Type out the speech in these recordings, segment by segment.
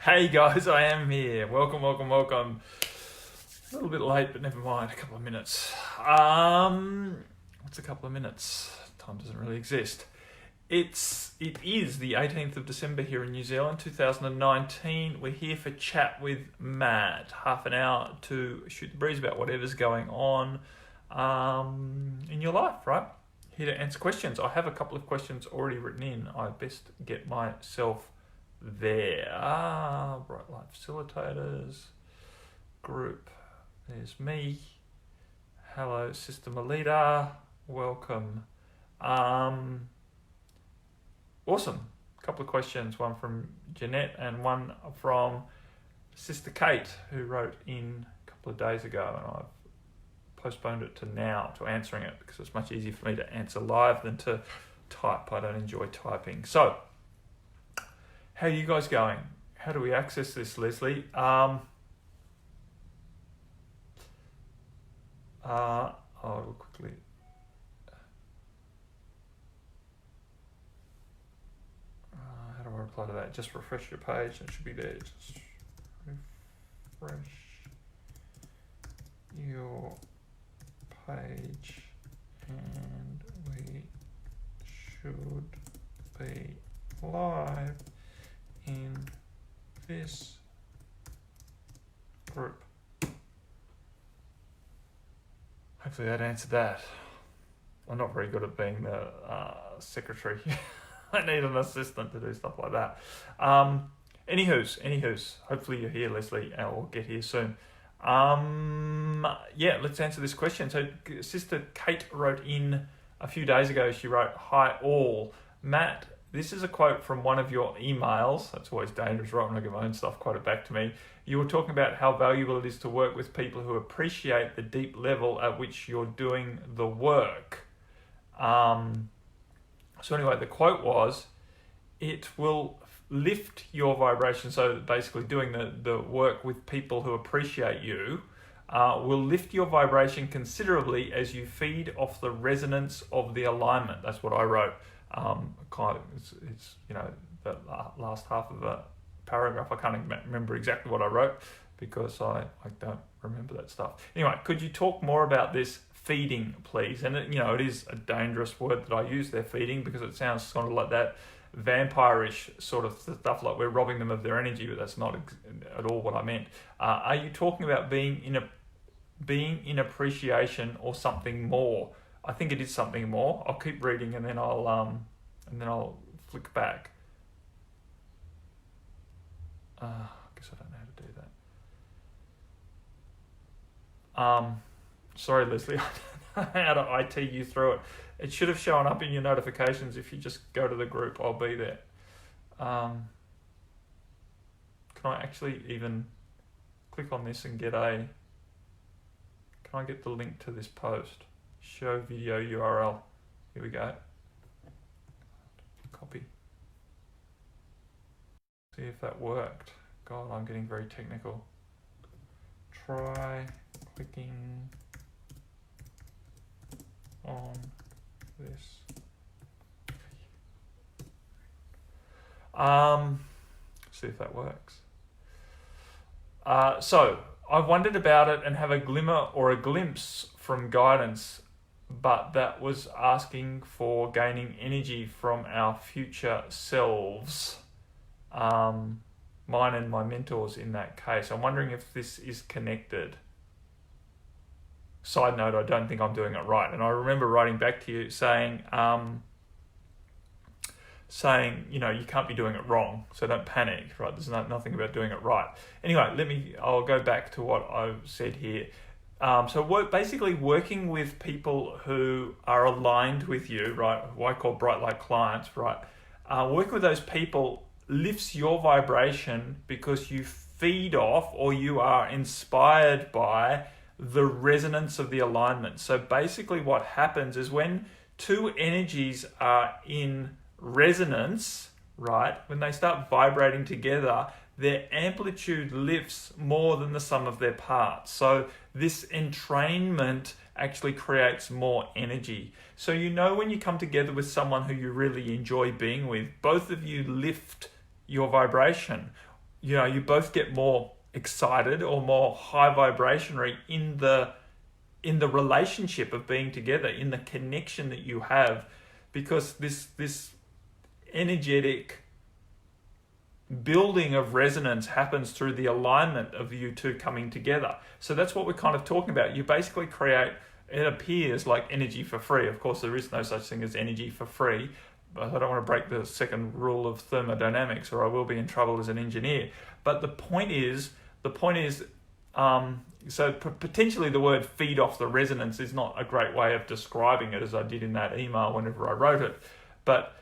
Hey guys, I am here. Welcome, welcome, welcome. A little bit late, but never mind. A couple of minutes. What's a couple of minutes? Time doesn't really exist. It is the 18th of December here in New Zealand, 2019. We're here for Chat with Matt. Half an hour to shoot the breeze about whatever's going on in your life, right? Here to answer questions. I have a couple of questions already written in. I best get myself there. Bright Light Facilitators group. There's me. Hello, Sister Melita. Welcome. Awesome. A couple of questions. One from Jeanette and one from Sister Kate, who wrote in a couple of days ago, and I've postponed it to now, to answering it, because it's much easier for me to answer live than to type. I don't enjoy typing. So, how are you guys going? How do we access this, Leslie? I'll quickly. How do I reply to that? Just refresh your page. It should be there. Just refresh your page, and we should be live in this group. Hopefully that answered that. I'm not very good at being the secretary. I need an assistant to do stuff like that. Anywho's. Hopefully you're here, Leslie, and we'll get here soon. Let's answer this question. So Sister Kate wrote in a few days ago. She wrote, "Hi all. Matt, this is a quote from one of your emails." That's always dangerous, right? When I get my own stuff quoted back to me. You were talking about how valuable it is to work with people who appreciate the deep level at which you're doing the work. So anyway, the quote was, "It will lift your vibration." So basically doing the work with people who appreciate you will lift your vibration considerably as you feed off the resonance of the alignment. That's what I wrote. It's the last half of a paragraph. I can't remember exactly what I wrote because I don't remember that stuff. Anyway, could you talk more about this feeding, please? And it is a dangerous word that I use there, feeding, because it sounds sort of like that vampire-ish sort of stuff, like we're robbing them of their energy, but that's not at all what I meant. Are you talking about being in appreciation or something more? I think it is something more. I'll keep reading and then I'll flick back. I guess I don't know how to do that. Sorry, Leslie, I don't know how to IT you through it. It should have shown up in your notifications. If you just go to the group, I'll be there. Can I actually even click on this and get can I get the link to this post? Show video URL. Here we go. Copy. See if that worked. God, I'm getting very technical. Try clicking on this. See if that works. So I've wondered about it and have a glimmer or a glimpse from guidance, but that was asking for gaining energy from our future selves. Mine and my mentors in that case. I'm wondering if this is connected. Side note, I don't think I'm doing it right. And I remember writing back to you saying, you can't be doing it wrong, so don't panic, right? There's nothing about doing it right. Anyway, I'll go back to what I've said here. Basically working with people who are aligned with you, right? What I call bright light clients, right? Working with those people lifts your vibration because you feed off or you are inspired by the resonance of the alignment. So basically what happens is when two energies are in resonance, right? When they start vibrating together, their amplitude lifts more than the sum of their parts. So this entrainment actually creates more energy. So when you come together with someone who you really enjoy being with, both of you lift your vibration. you both get more excited or more high vibrationary in the relationship of being together, in the connection that you have, because this energetic building of resonance happens through the alignment of you two coming together. So that's what we're kind of talking about. You basically create, it appears like energy for free. Of course, there is no such thing as energy for free, but I don't want to break the second rule of thermodynamics, or I will be in trouble as an engineer. But the point is, so potentially the word feed off the resonance is not a great way of describing it, as I did in that email whenever I wrote it. But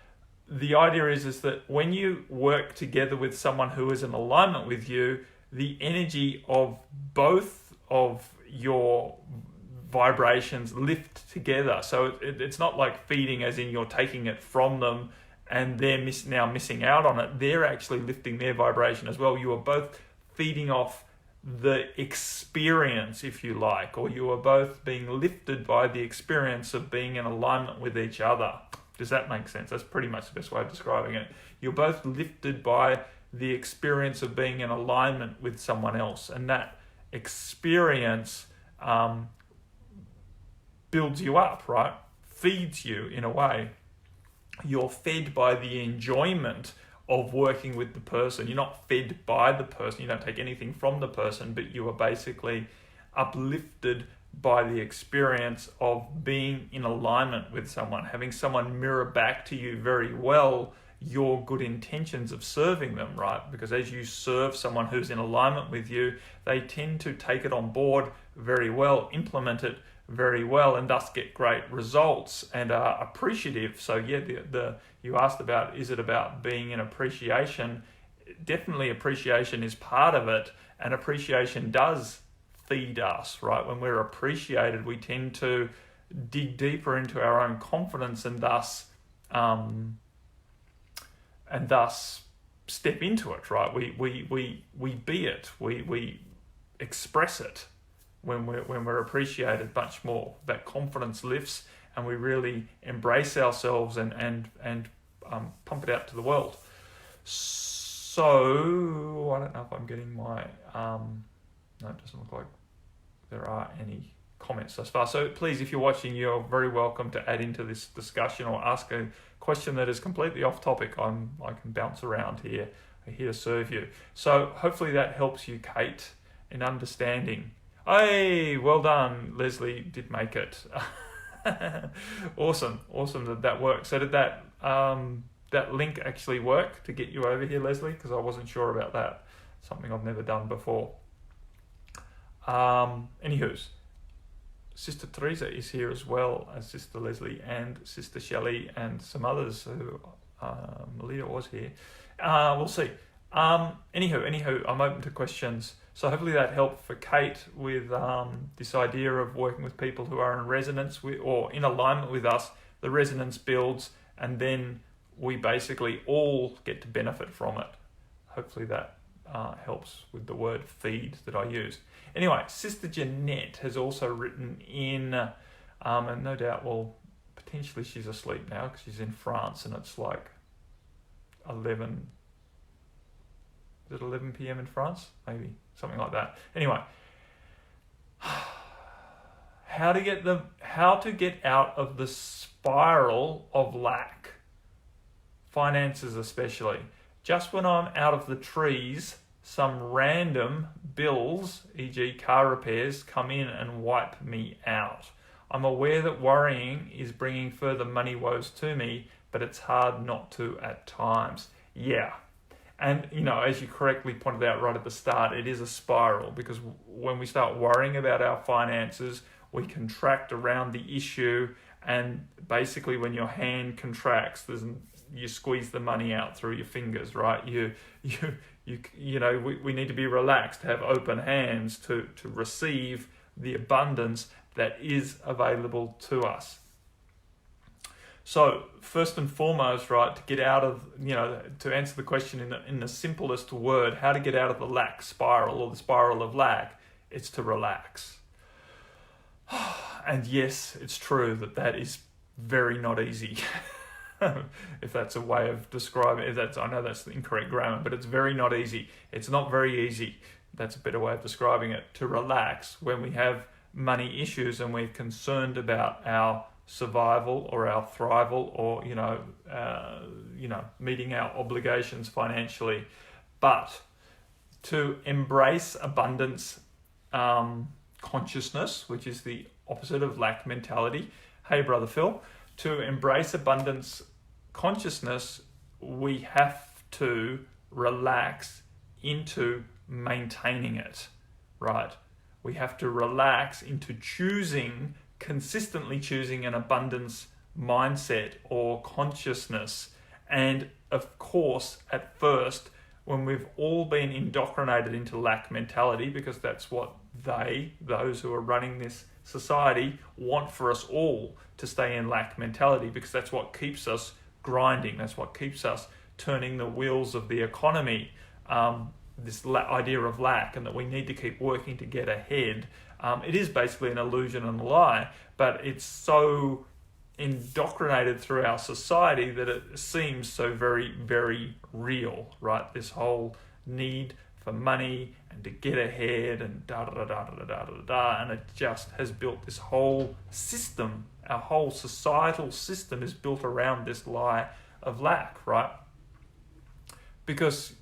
the idea is that when you work together with someone who is in alignment with you, the energy of both of your vibrations lift together. So it's not like feeding as in you're taking it from them and they're now missing out on it. They're actually lifting their vibration as well. You are both feeding off the experience, if you like, or you are both being lifted by the experience of being in alignment with each other. Does that make sense? That's pretty much the best way of describing it. You're both lifted by the experience of being in alignment with someone else, and that experience builds you up, right? Feeds you in a way. You're fed by the enjoyment of working with the person. You're not fed by the person. You don't take anything from the person, but you are basically uplifted by the experience of being in alignment with someone, having someone mirror back to you very well your good intentions of serving them, right? Because as you serve someone who's in alignment with you, they tend to take it on board very well, implement it very well, and thus get great results and are appreciative. So yeah, you asked about, is it about being in appreciation? Definitely appreciation is part of it, and appreciation does feed us, right? When we're appreciated, we tend to dig deeper into our own confidence and thus step into it, right? We be it, we express it when we're appreciated much more. That confidence lifts, and we really embrace ourselves and pump it out to the world. So I don't know if I'm getting my no, it doesn't look like there are any comments thus far. So please, if you're watching, you're very welcome to add into this discussion or ask a question that is completely off topic. I can bounce around here. I'm here to serve you. So hopefully that helps you, Kate, in understanding. Hey, well done, Leslie did make it. Awesome that worked. So did that link actually work to get you over here, Leslie? Because I wasn't sure about that. Something I've never done before. Anywho's, Sister Teresa is here as well as Sister Leslie and Sister Shelley and some others who Melita was here. We'll see. Anywho, I'm open to questions. So hopefully that helped for Kate with this idea of working with people who are in resonance with or in alignment with us. The resonance builds, and then we basically all get to benefit from it. Hopefully that helps with the word feed that I used. Anyway, Sister Jeanette has also written in, and no doubt, well, potentially she's asleep now because she's in France and it's like 11 p.m. in France? Maybe, something like that. Anyway, how to get out of the spiral of lack, finances especially. Just when I'm out of the trees, some random bills, e.g. car repairs, come in and wipe me out. I'm aware that worrying is bringing further money woes to me, but it's hard not to at times. Yeah. And, as you correctly pointed out right at the start, it is a spiral, because when we start worrying about our finances, we contract around the issue, and basically when your hand contracts, you squeeze the money out through your fingers, right? We need to be relaxed, have open hands to receive the abundance that is available to us. So first and foremost, right, to get out of, to answer the question in the simplest word, how to get out of the lack spiral or the spiral of lack, it's to relax. And yes, it's true that is very not easy. if that's a way of describing it. I know that's the incorrect grammar, but it's very not easy. It's not very easy. That's a better way of describing it, to relax when we have money issues and we're concerned about our survival or our thrival, or meeting our obligations financially. But to embrace abundance consciousness, which is the opposite of lack mentality. Hey, Brother Phil, to embrace abundance consciousness, we have to relax into maintaining it, right? We have to relax into consistently choosing an abundance mindset or consciousness. And of course, at first, when we've all been indoctrinated into lack mentality, because that's what those who are running this society, want for us all to stay in lack mentality, because that's what keeps us grinding. That's what keeps us turning the wheels of the economy. This idea of lack, and that we need to keep working to get ahead. It is basically an illusion and a lie, but it's so indoctrinated through our society that it seems so very, very real, right? This whole need for money and to get ahead and and it just has built this whole system. Our whole societal system is built around this lie of lack, right? Because,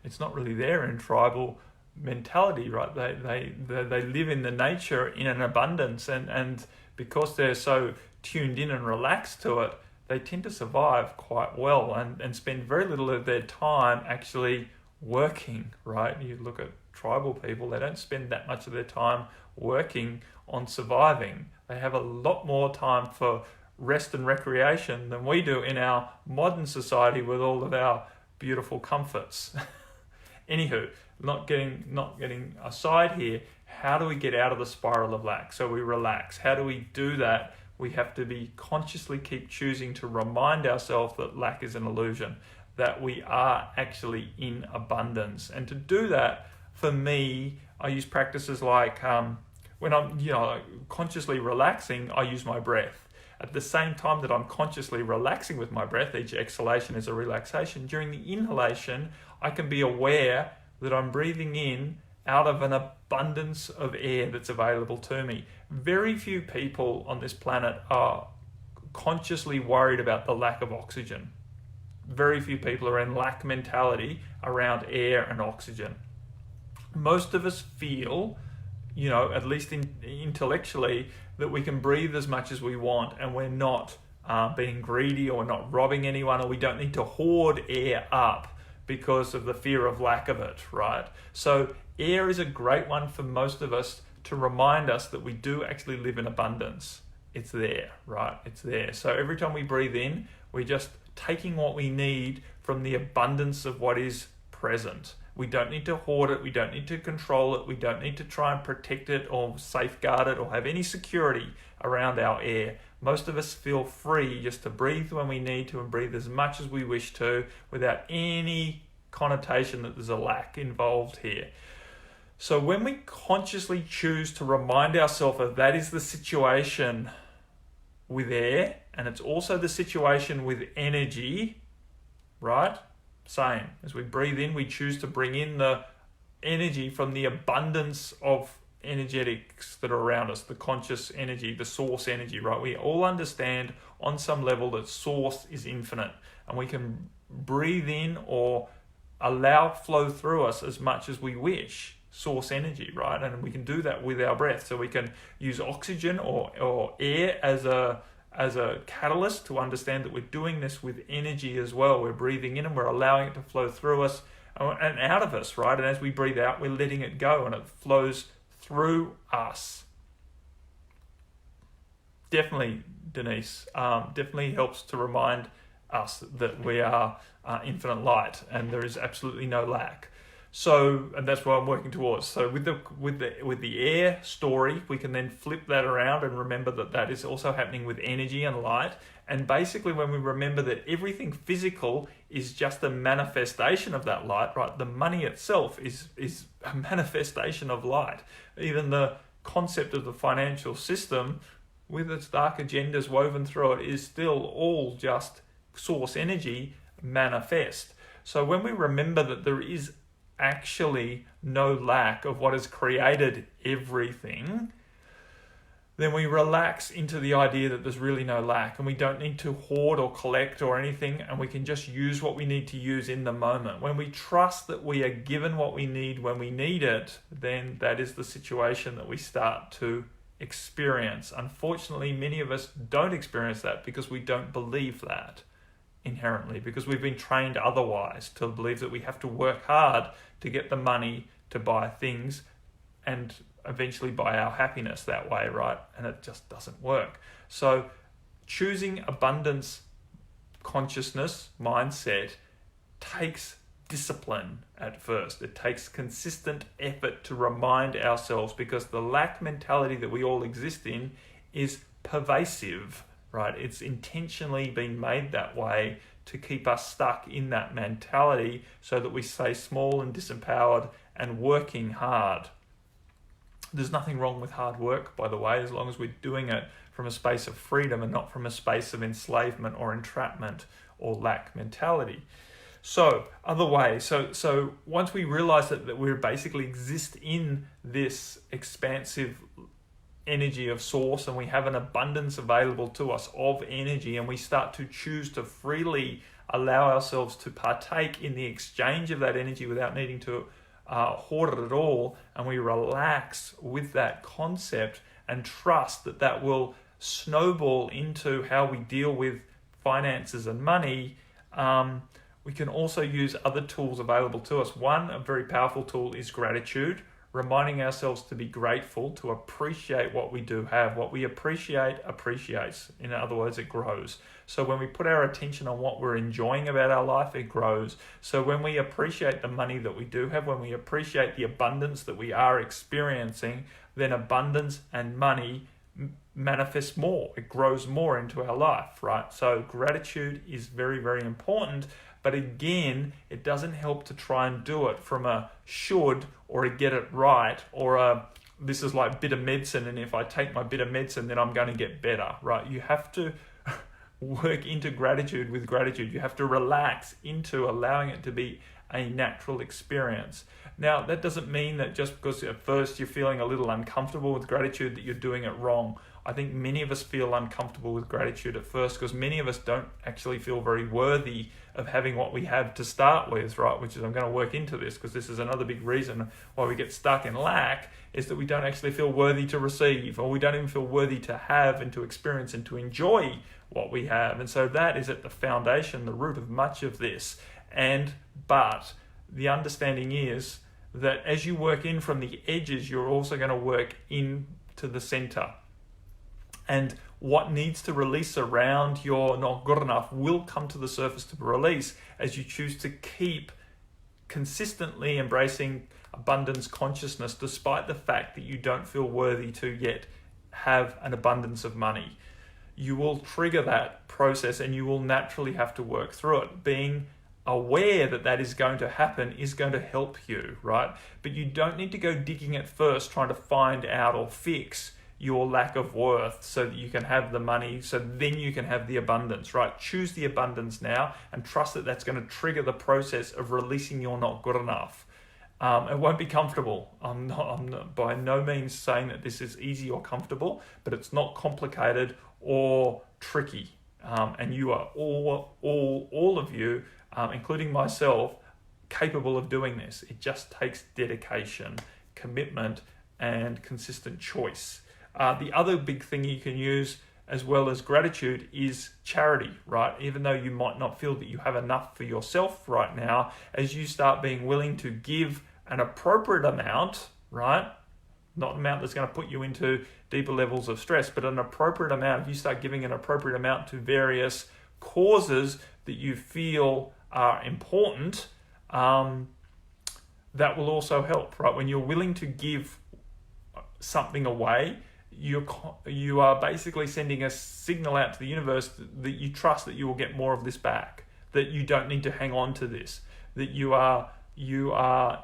it's not really there in tribal mentality, right? They live in the nature in an abundance, and because they're so tuned in and relaxed to it, they tend to survive quite well and spend very little of their time actually working, right? You look at tribal people, they don't spend that much of their time working on surviving. They have a lot more time for rest and recreation than we do in our modern society with all of our beautiful comforts. Anywho, not getting aside here, how do we get out of the spiral of lack? So we relax. How do we do that? We have to be consciously keep choosing to remind ourselves that lack is an illusion, that we are actually in abundance. And to do that, for me, I use practices like when I'm consciously relaxing, I use my breath. At the same time that I'm consciously relaxing with my breath, each exhalation is a relaxation. During the inhalation, I can be aware that I'm breathing in out of an abundance of air that's available to me. Very few people on this planet are consciously worried about the lack of oxygen. Very few people are in lack mentality around air and oxygen. Most of us feel, at least intellectually, that we can breathe as much as we want, and we're not being greedy, or we're not robbing anyone, or we don't need to hoard air up because of the fear of lack of it, right? So air is a great one for most of us to remind us that we do actually live in abundance. It's there, right? It's there. So every time we breathe in, we're just taking what we need from the abundance of what is present. We don't need to hoard it. We don't need to control it. We don't need to try and protect it or safeguard it or have any security around our air. Most of us feel free just to breathe when we need to and breathe as much as we wish to without any connotation that there's a lack involved here. So when we consciously choose to remind ourselves that that is the situation with air, and it's also the situation with energy, right? Same. As we breathe in, we choose to bring in the energy from the abundance of energetics that are around us, the conscious energy, the source energy, right? We all understand on some level that source is infinite, and we can breathe in or allow flow through us as much as we wish, source energy, right? And we can do that with our breath. So we can use oxygen or air as a catalyst to understand that we're doing this with energy as well. We're breathing in and we're allowing it to flow through us and out of us, right? And as we breathe out, we're letting it go and it flows through us. Definitely, Denise, definitely helps to remind us that we are infinite light and there is absolutely no lack. So, and that's what I'm working towards. So with the air story, we can then flip that around and remember that that is also happening with energy and light. And basically when we remember that everything physical is just a manifestation of that light, right? The money itself is a manifestation of light. Even the concept of the financial system with its dark agendas woven through it, is still all just source energy manifest. So when we remember that there is actually no lack of what has created everything, then we relax into the idea that there's really no lack, and we don't need to hoard or collect or anything, and we can just use what we need to use in the moment. When we trust that we are given what we need when we need it, then that is the situation that we start to experience. Unfortunately, many of us don't experience that because we don't believe that inherently, because we've been trained otherwise to believe that we have to work hard to get the money to buy things and eventually buy our happiness that way, right? And it just doesn't work. So choosing abundance consciousness mindset takes discipline at first. It takes consistent effort to remind ourselves, because the lack mentality that we all exist in is pervasive, right? It's intentionally been made that way to keep us stuck in that mentality so that we stay small and disempowered and working hard. There's nothing wrong with hard work, by the way, as long as we're doing it from a space of freedom and not from a space of enslavement or entrapment or lack mentality. So, other way, so once we realize that we basically exist in this expansive energy of source, and we have an abundance available to us of energy, and we start to choose to freely allow ourselves to partake in the exchange of that energy without needing to hoard it at all, and we relax with that concept and trust that that will snowball into how we deal with finances and money, we can also use other tools available to us. One, a very powerful tool, is gratitude, reminding ourselves to be grateful, to appreciate what we do have. What we appreciate appreciates. In other words, it grows. So when we put our attention on what we're enjoying about our life, it grows. So when we appreciate the money that we do have, when we appreciate the abundance that we are experiencing, then abundance and money manifests more. It grows more into our life, right? So gratitude is very, very important. But again, it doesn't help to try and do it from a should or a get it right or a this is like bitter medicine, and if I take my bitter medicine, then I'm going to get better, right? You have to work into gratitude with gratitude. You have to relax into allowing it to be a natural experience. Now, that doesn't mean that just because at first you're feeling a little uncomfortable with gratitude that you're doing it wrong. I think many of us feel uncomfortable with gratitude at first because many of us don't actually feel very worthy of having what we have to start with, right? Which is, I'm going to work into this because this is another big reason why we get stuck in lack, is that we don't actually feel worthy to receive, or we don't even feel worthy to have and to experience and to enjoy what we have. And so that is at the foundation, the root of much of this. But the understanding is that as you work in from the edges, you're also going to work in to the center. And what needs to release around your not good enough will come to the surface to release as you choose to keep consistently embracing abundance consciousness, despite the fact that you don't feel worthy to yet have an abundance of money. You will trigger that process and you will naturally have to work through it. Being aware that that is going to happen is going to help you, right? But you don't need to go digging at first trying to find out or fix your lack of worth so that you can have the money, so then you can have the abundance, right? Choose the abundance now and trust that that's going to trigger the process of releasing your not good enough. It won't be comfortable. I'm not by no means saying that this is easy or comfortable, but it's not complicated or tricky. And you are all of you, including myself, capable of doing this. It just takes dedication, commitment, and consistent choice. The other big thing you can use, as well as gratitude, is charity, right? Even though you might not feel that you have enough for yourself right now, as you start being willing to give an appropriate amount, right? Not an amount that's going to put you into deeper levels of stress, but an appropriate amount. If you start giving an appropriate amount to various causes that you feel are important, that will also help, right? When you're willing to give something away, you are basically sending a signal out to the universe that you trust that you will get more of this back, that you don't need to hang on to this, that you are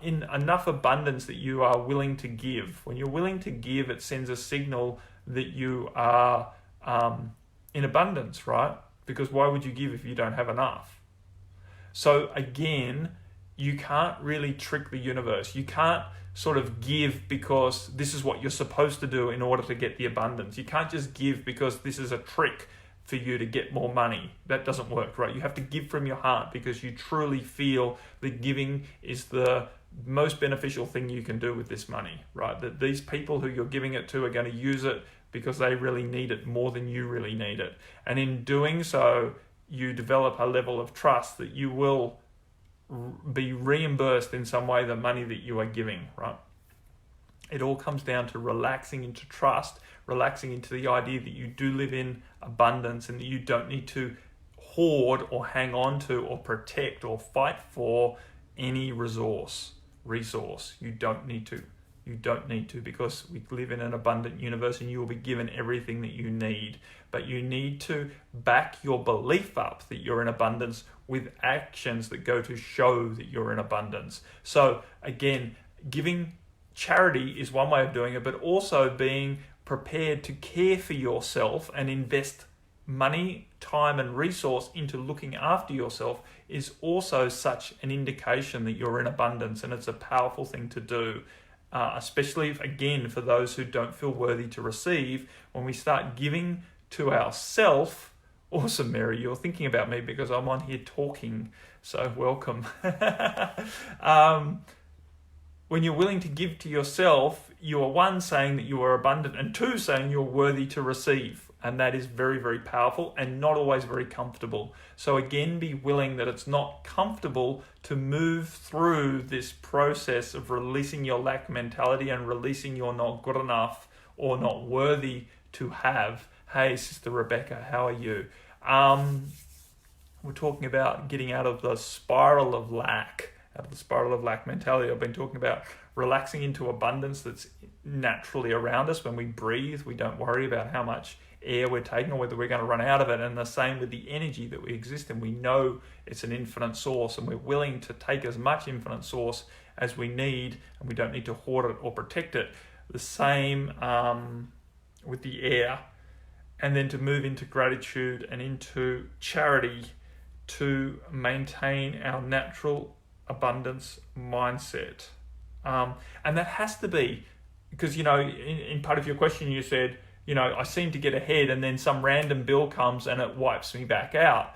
in enough abundance that you are willing to give. When you're willing to give, it sends a signal that you are in abundance, right? Because why would you give if you don't have enough? So again, you can't really trick the universe. You can't sort of give because this is what you're supposed to do in order to get the abundance. You can't just give because this is a trick for you to get more money. That doesn't work, right? You have to give from your heart because you truly feel that giving is the most beneficial thing you can do with this money, right? That these people who you're giving it to are going to use it because they really need it more than you really need it. And in doing so, you develop a level of trust that you will be reimbursed in some way the money that you are giving, right? It all comes down to relaxing into trust, relaxing into the idea that you do live in abundance and that you don't need to hoard or hang on to or protect or fight for any resource. You don't need to. You don't need to, because we live in an abundant universe and you will be given everything that you need. But you need to back your belief up that you're in abundance with actions that go to show that you're in abundance. So again, giving charity is one way of doing it, but also being prepared to care for yourself and invest money, time and resource into looking after yourself is also such an indication that you're in abundance, and it's a powerful thing to do. Especially if, again, for those who don't feel worthy to receive, when we start giving to ourselves. Awesome, Mary, you're thinking about me because I'm on here talking, so welcome. When you're willing to give to yourself, you are one, saying that you are abundant, and two, saying you're worthy to receive. And that is very, very powerful and not always very comfortable. So again, be willing that it's not comfortable to move through this process of releasing your lack mentality and releasing your not good enough or not worthy to have. Hey, Sister Rebecca, how are you? We're talking about getting out of the spiral of lack mentality. I've been talking about relaxing into abundance that's naturally around us. When we breathe, we don't worry about how much air we're taking or whether we're going to run out of it. And the same with the energy that we exist in. We know it's an infinite source and we're willing to take as much infinite source as we need, and we don't need to hoard it or protect it. The same with the air. And then to move into gratitude and into charity to maintain our natural abundance mindset. And that has to be, because, in part of your question you said, I seem to get ahead and then some random bill comes and it wipes me back out.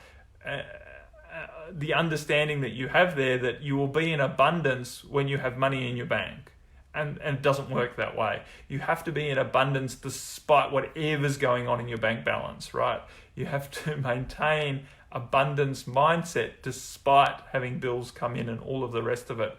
The understanding that you have there that you will be in abundance when you have money in your bank. And it doesn't work that way. You have to be in abundance despite whatever's going on in your bank balance, right? You have to maintain abundance mindset despite having bills come in and all of the rest of it,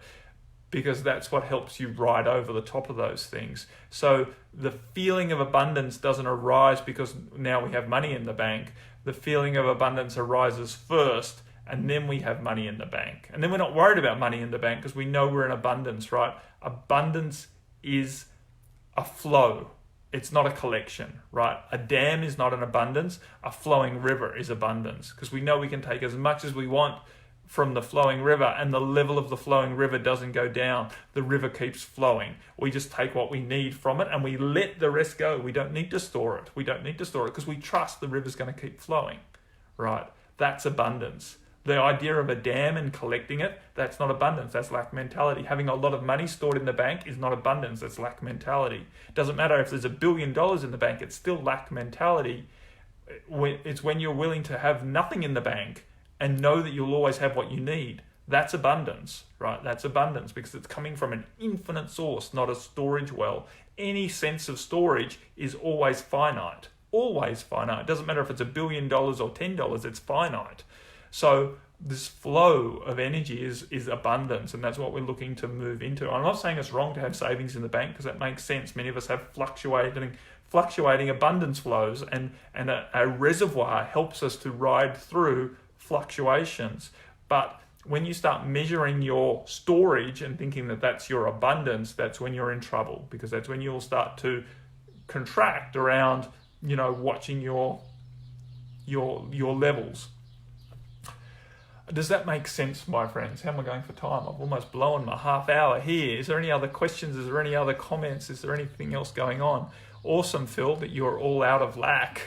because that's what helps you ride over the top of those things. So the feeling of abundance doesn't arise because now we have money in the bank. The feeling of abundance arises first, and then we have money in the bank. And then we're not worried about money in the bank because we know we're in abundance, right? Abundance is a flow. It's not a collection, right? A dam is not an abundance. A flowing river is abundance, because we know we can take as much as we want from the flowing river, and the level of the flowing river doesn't go down. The river keeps flowing. We just take what we need from it and we let the rest go. We don't need to store it. We don't need to store it because we trust the river's going to keep flowing, right? That's abundance. The idea of a dam and collecting it, that's not abundance, that's lack mentality. Having a lot of money stored in the bank is not abundance, that's lack mentality. It doesn't matter if there's $1 billion in the bank, it's still lack mentality. It's when you're willing to have nothing in the bank and know that you'll always have what you need. That's abundance, right? That's abundance because it's coming from an infinite source, not a storage well. Any sense of storage is always finite. Always finite. It doesn't matter if it's $1 billion or $10, it's finite. So this flow of energy is abundance, and that's what we're looking to move into. I'm not saying it's wrong to have savings in the bank, because that makes sense. Many of us have fluctuating abundance flows, and a reservoir helps us to ride through fluctuations. But when you start measuring your storage and thinking that that's your abundance, that's when you're in trouble, because that's when you'll start to contract around, watching your levels. Does that make sense, my friends? How am I going for time? I've almost blown my half hour here. Is there any other questions? Is there any other comments? Is there anything else going on? awesome, Phil, that you're all out of lack.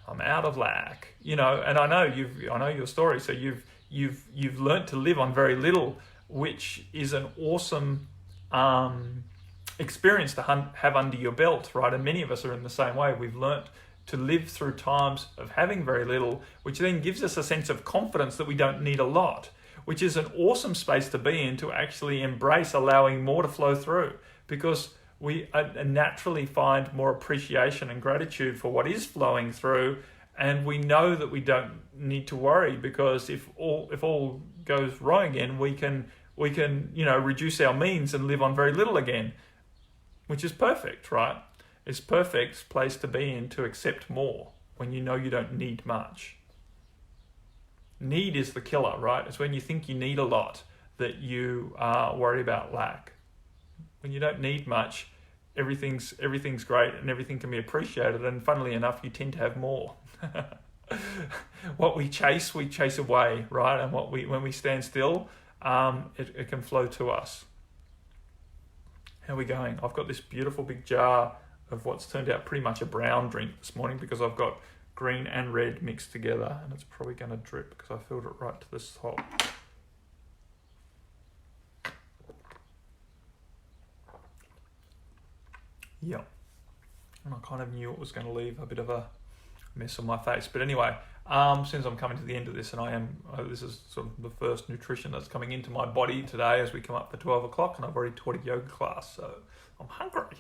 I'm out of lack, and I know your story. So you've learnt to live on very little, which is an awesome experience to have under your belt, right? And many of us are in the same way. We've learnt to live through times of having very little, which then gives us a sense of confidence that we don't need a lot, which is an awesome space to be in, to actually embrace allowing more to flow through, because we naturally find more appreciation and gratitude for what is flowing through, and we know that we don't need to worry, because if all goes wrong again, we can reduce our means and live on very little again, which is perfect, right? It's perfect place to be in, to accept more when you know you don't need much. Need is the killer, right? It's when you think you need a lot that you worry about lack. When you don't need much, everything's great and everything can be appreciated, and funnily enough, you tend to have more. What we chase away, right? And when we stand still, it can flow to us. How are we going? I've got this beautiful big jar of what's turned out pretty much a brown drink this morning, because I've got green and red mixed together, and it's probably going to drip because I filled it right to the top. Yeah, and I kind of knew it was going to leave a bit of a mess on my face, but anyway, since I'm coming to the end of this, and this is sort of the first nutrition that's coming into my body today as we come up for 12 o'clock, and I've already taught a yoga class, so I'm hungry.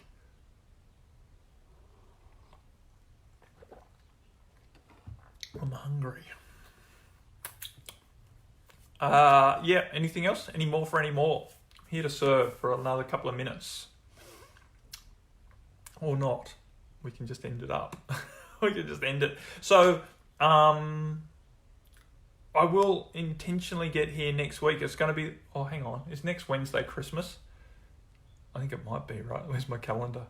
Yeah, anything else? Any more for any more? Here to serve for another couple of minutes. Or not. We can just end it up. We can just end it. So, I will intentionally get here next week. It's going to be... Oh, hang on. Is next Wednesday Christmas? I think it might be, right? Where's my calendar?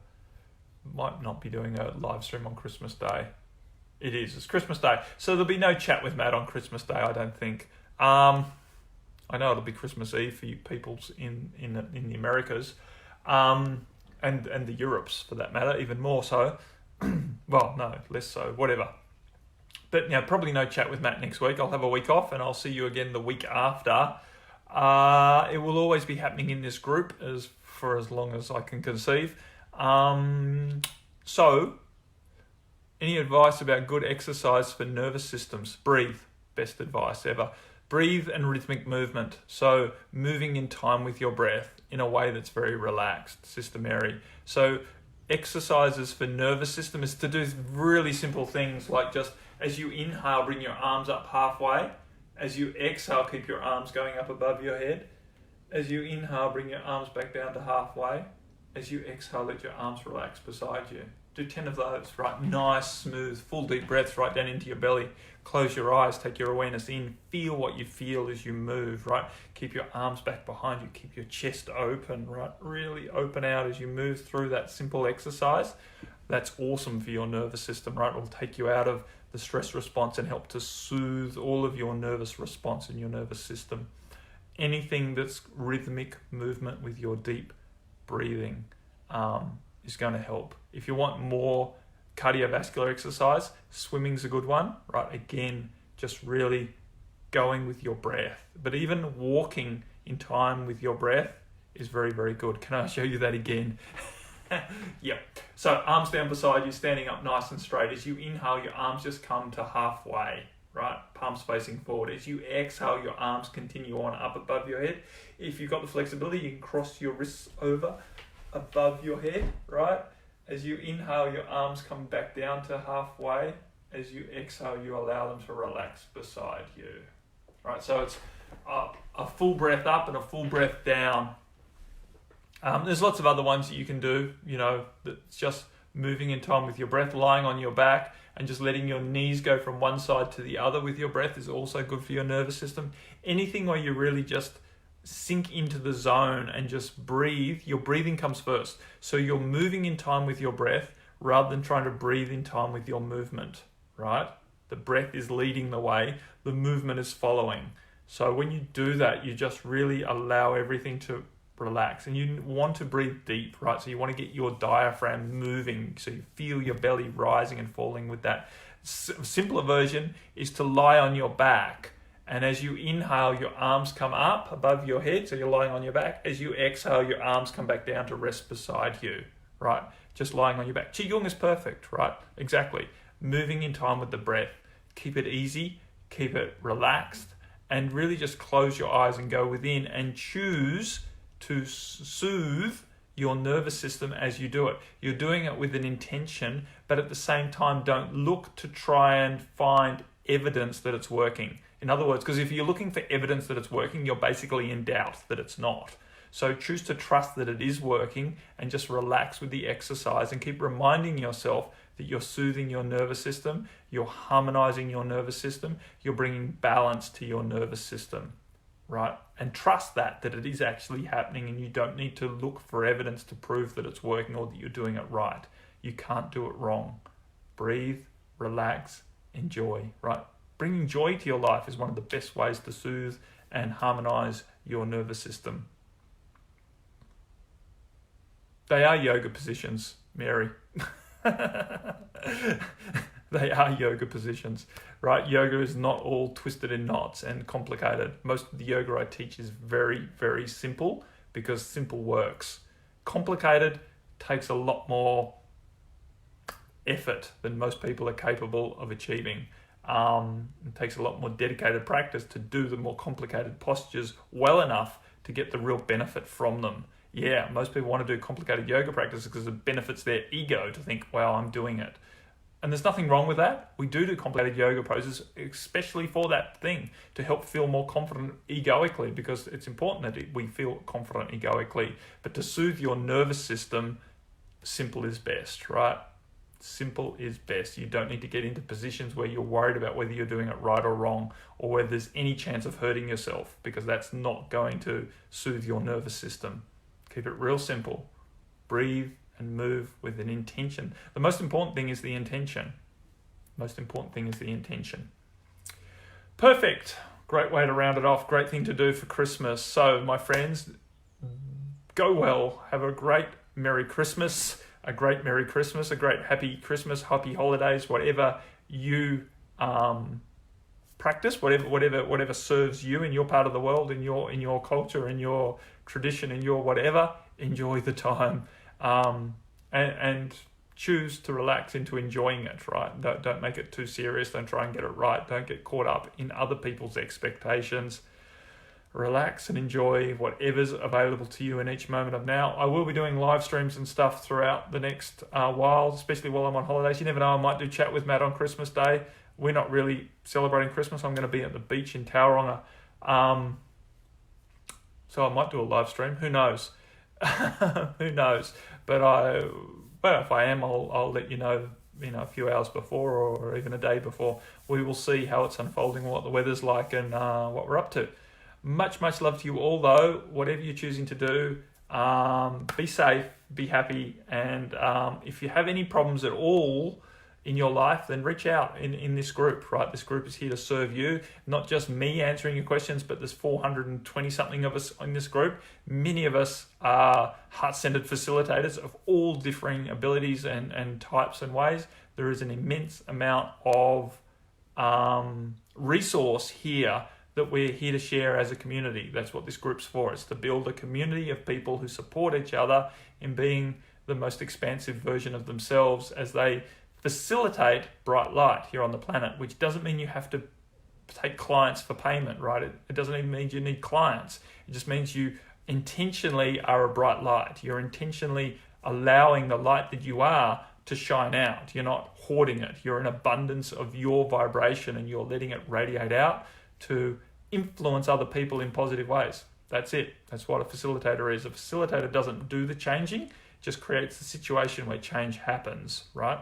Might not be doing a live stream on Christmas Day. It is. It's Christmas Day. So there'll be no chat with Matt on Christmas Day, I don't think. I know it'll be Christmas Eve for you peoples in the Americas. And the Europes, for that matter, even more so. Well, no, less so, whatever. But probably no chat with Matt next week. I'll have a week off, and I'll see you again the week after. It will always be happening in this group for as long as I can conceive. So, any advice about good exercise for nervous systems? Breathe. Best advice ever. Breathe and rhythmic movement. So moving in time with your breath in a way that's very relaxed, systemary. So exercises for nervous system is to do really simple things like just as you inhale, bring your arms up halfway. As you exhale, keep your arms going up above your head. As you inhale, bring your arms back down to halfway. As you exhale, let your arms relax beside you. Do 10 of those, right? Nice, smooth, full deep breaths right down into your belly. Close your eyes, take your awareness in. Feel what you feel as you move, right? Keep your arms back behind you. Keep your chest open, right? Really open out as you move through that simple exercise. That's awesome for your nervous system, right? It'll take you out of the stress response and help to soothe all of your nervous response in your nervous system. Anything that's rhythmic movement with your deep breathing is going to help. If you want more cardiovascular exercise, swimming's a good one, right? Again, just really going with your breath. But even walking in time with your breath is very, very good. Can I show you that again? Yep. So arms down beside you, standing up nice and straight. As you inhale, your arms just come to halfway, right? Palms facing forward. As you exhale, your arms continue on up above your head. If you've got the flexibility, you can cross your wrists over above your head, right? As you inhale, your arms come back down to halfway. As you exhale, you allow them to relax beside you. Right, so it's a full breath up and a full breath down. There's lots of other ones that you can do, that's just moving in time with your breath, lying on your back and just letting your knees go from one side to the other with your breath is also good for your nervous system. Anything where you really just sink into the zone and just breathe. Your breathing comes first. So you're moving in time with your breath rather than trying to breathe in time with your movement, right? The breath is leading the way. The movement is following. So when you do that, you just really allow everything to relax. And you want to breathe deep, right? So you want to get your diaphragm moving so you feel your belly rising and falling with that. Simpler version is to lie on your back. And as you inhale, your arms come up above your head, so you're lying on your back. As you exhale, your arms come back down to rest beside you, right? Just lying on your back. Qigong is perfect, right? Exactly. Moving in time with the breath. Keep it easy, keep it relaxed, and really just close your eyes and go within and choose to soothe your nervous system as you do it. You're doing it with an intention, but at the same time, don't look to try and find evidence that it's working. In other words, because if you're looking for evidence that it's working, you're basically in doubt that it's not. So choose to trust that it is working and just relax with the exercise and keep reminding yourself that you're soothing your nervous system, you're harmonizing your nervous system, you're bringing balance to your nervous system, right? And trust that it is actually happening, and you don't need to look for evidence to prove that it's working or that you're doing it right. You can't do it wrong. Breathe, relax, enjoy, right? Bringing joy to your life is one of the best ways to soothe and harmonize your nervous system. They are yoga positions, Mary. They are yoga positions, right? Yoga is not all twisted in knots and complicated. Most of the yoga I teach is very, very simple because simple works. Complicated takes a lot more effort than most people are capable of achieving. It takes a lot more dedicated practice to do the more complicated postures well enough to get the real benefit from them. Yeah, most people want to do complicated yoga practices because it benefits their ego to think, wow, I'm doing it. And there's nothing wrong with that. We do complicated yoga poses, especially for that thing, to help feel more confident egoically, because it's important that we feel confident egoically. But to soothe your nervous system, simple is best, right? Simple is best. You don't need to get into positions where you're worried about whether you're doing it right or wrong, or whether there's any chance of hurting yourself, because that's not going to soothe your nervous system. Keep it real simple. Breathe and move with an intention. The most important thing is the intention. Most important thing is the intention. Perfect. Great way to round it off. Great thing to do for Christmas. So, my friends, go well. Have a great Merry Christmas. A great Merry Christmas. A great Happy Christmas. Happy holidays. Whatever you practice, whatever serves you in your part of the world, in your culture, in your tradition, in your whatever. Enjoy the time. And choose to relax into enjoying it, right? Don't make it too serious. Don't try and get it right. Don't get caught up in other people's expectations. Relax and enjoy whatever's available to you in each moment of now. I will be doing live streams and stuff throughout the next while, especially while I'm on holidays. You never know, I might do Chat with Matt on Christmas Day. We're not really celebrating Christmas. I'm going to be at the beach in Tauranga. So I might do a live stream. Who knows? Who knows? But if I am, I'll let you know, a few hours before or even a day before. We will see how it's unfolding, what the weather's like, and what we're up to. Much, much love to you all, though. Whatever you're choosing to do, be safe, be happy, and if you have any problems at all in your life, then reach out in this group, right? This group is here to serve you, not just me answering your questions, but there's 420 something of us in this group. Many of us are heart-centered facilitators of all differing abilities and types and ways. There is an immense amount of resource here that we're here to share as a community. That's what this group's for. It's to build a community of people who support each other in being the most expansive version of themselves as they facilitate bright light here on the planet, which doesn't mean you have to take clients for payment, right? It doesn't even mean you need clients. It just means you intentionally are a bright light. You're intentionally allowing the light that you are to shine out. You're not hoarding it. You're in abundance of your vibration and you're letting it radiate out to influence other people in positive ways. That's it. That's what a facilitator is. A facilitator doesn't do the changing, just creates the situation where change happens, right?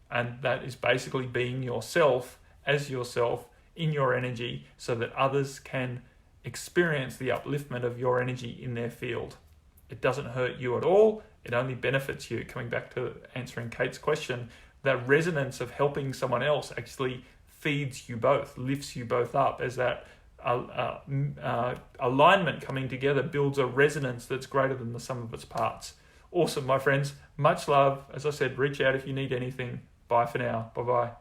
And that is basically being yourself as yourself in your energy so that others can experience the upliftment of your energy in their field. It doesn't hurt you at all. It only benefits you. Coming back to answering Kate's question, that resonance of helping someone else actually feeds you both, lifts you both up as that alignment coming together builds a resonance that's greater than the sum of its parts. Awesome, my friends. Much love. As I said, reach out if you need anything. Bye for now. Bye-bye.